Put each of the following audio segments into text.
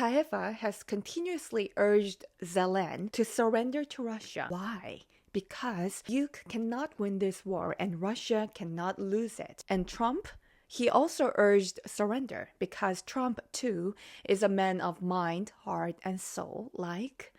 Kaheva has continuously urged Zelensky to surrender to Russia. Why? Because Ukraine cannot win this war and Russia cannot lose it. And Trump, he also urged surrender because Trump too is a man of mind, heart, and soul like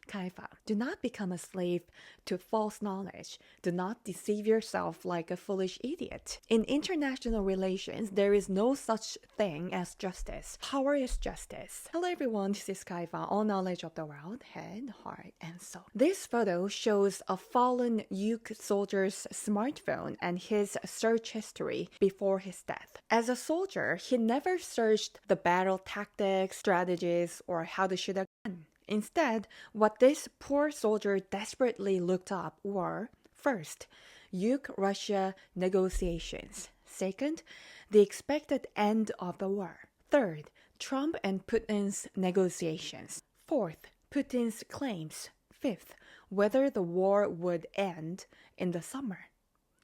Kaheva. Do not become a slave to false knowledge. Do not deceive yourself like a foolish idiot. In international relations, there is no such thing as justice. Power is justice. Hello everyone, this is Kaheva, all knowledge of the world, head, heart, and soul. This photo shows a fallen Ukraine soldier's smartphone and his search history before his death. As a soldier, he never searched the battle tactics, strategies, or how to shoot a gun. Instead, what this poor soldier desperately looked up were, first, Ukraine-Russia negotiations. Second, the expected end of the war. Third, Trump and Putin's negotiations. Fourth, Putin's claims. Fifth, whether the war would end in the summer.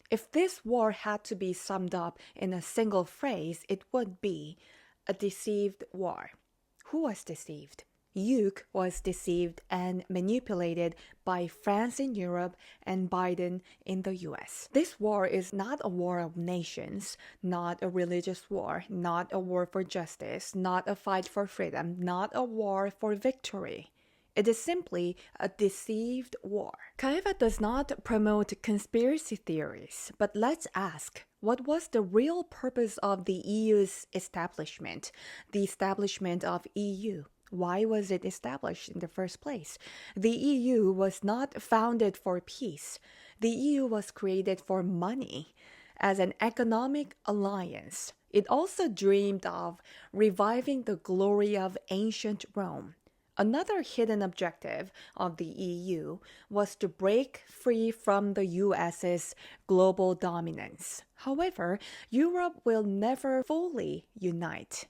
If this war had to be summed up in a single phrase, it would be a deceived war. Who was deceived? Ukraine was deceived and manipulated by France in Europe and Biden in the US. This war is not a war of nations, not a religious war, not a war for justice, not a fight for freedom, not a war for victory. It is simply a deceived war. Kaheva does not promote conspiracy theories, but let's ask, what was the real purpose of the EU's establishment, the establishment of EU? Why was it established in the first place? The EU was not founded for peace. The EU was created for money as an economic alliance. It also dreamed of reviving the glory of ancient Rome. Another hidden objective of the EU was to break free from the US's global dominance. However, Europe will never fully unite.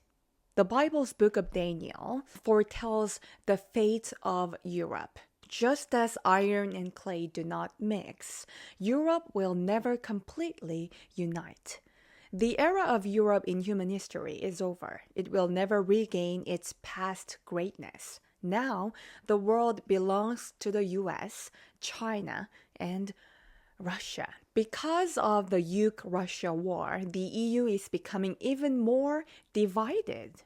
The Bible's book of Daniel foretells the fate of Europe. Just as iron and clay do not mix, Europe will never completely unite. The era of Europe in human history is over. It will never regain its past greatness. Now, the world belongs to the US, China, and Russia. Because of the Ukraine-Russia war, the EU is becoming even more divided.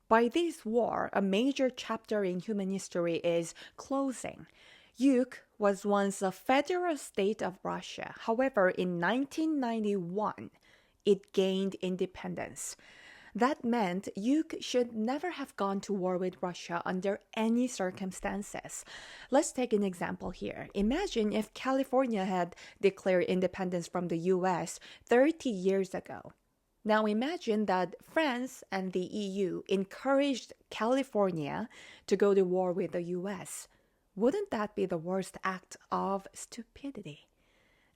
By this war, a major chapter in human history is closing. Ukraine was once a federal state of Russia. However, in 1991, it gained independence. That meant Ukraine should never have gone to war with Russia under any circumstances. Let's take an example here. Imagine if California had declared independence from the US 30 years ago. Now imagine that France and the EU encouraged California to go to war with the US. Wouldn't that be the worst act of stupidity?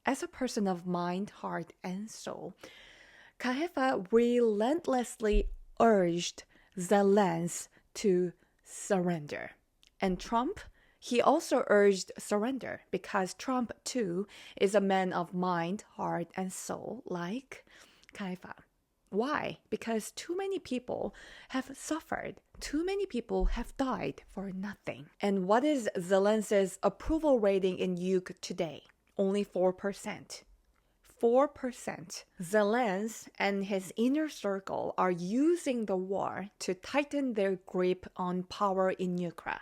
As a person of mind, heart, and soul, Kaheva relentlessly urged Zelensky to surrender. And Trump, he also urged surrender because Trump too is a man of mind, heart, and soul like Kaheva. Why? Because too many people have suffered. Too many people have died for nothing. And what is Zelensky's approval rating in Ukraine today? Only 4%. 4%. Zelensky and his inner circle are using the war to tighten their grip on power in Ukraine.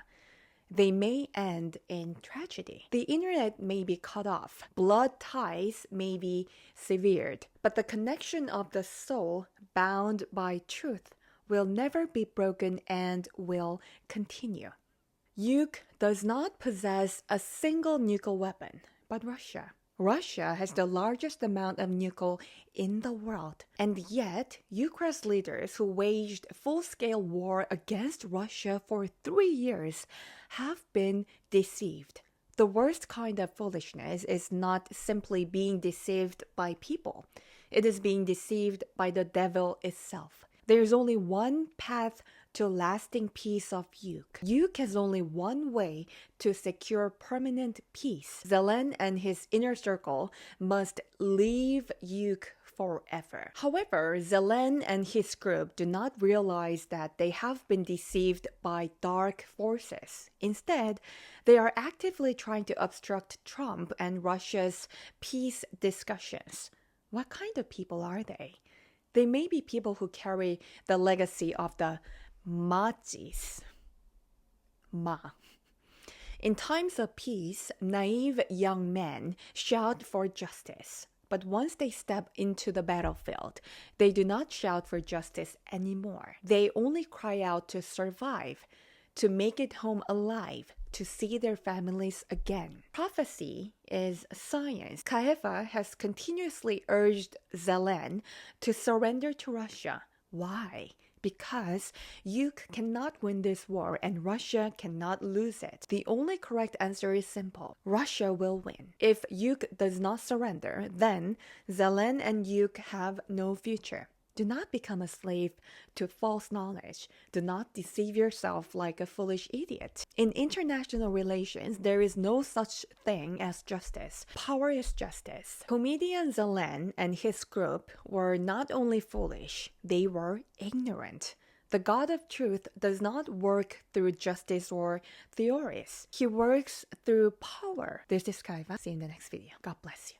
They may end in tragedy. The internet may be cut off. Blood ties may be severed. But the connection of the soul bound by truth will never be broken and will continue. Ukraine does not possess a single nuclear weapon, but Russia. Russia has the largest amount of nuclear in the world. And yet, Ukraine's leaders who waged full-scale war against Russia for 3 years have been deceived. The worst kind of foolishness is not simply being deceived by people. It is being deceived by the devil itself. There is only one path to lasting peace of Ukraine. Ukraine has only one way to secure permanent peace. Zelensky and his inner circle must leave Ukraine forever. However, Zelensky and his group do not realize that they have been deceived by dark forces. Instead, they are actively trying to obstruct Trump and Russia's peace discussions. What kind of people are they? They may be people who carry the legacy of the Mazis. Ma. In times of peace, naive young men shout for justice. But once they step into the battlefield, they do not shout for justice anymore. They only cry out to survive, to make it home alive, to see their families again. Prophecy is science. Kaheva has continuously urged Zelensky to surrender to Russia. Why? Because Ukraine cannot win this war and Russia cannot lose it. The only correct answer is simple. Russia will win. If Ukraine does not surrender, then Zelensky and Ukraine have no future. Do not become a slave to false knowledge. Do not deceive yourself like a foolish idiot. In international relations, there is no such thing as justice. Power is justice. Comedian Zelensky and his group were not only foolish, they were ignorant. The God of truth does not work through justice or theories. He works through power. This is Kaheva. See you in the next video. God bless you.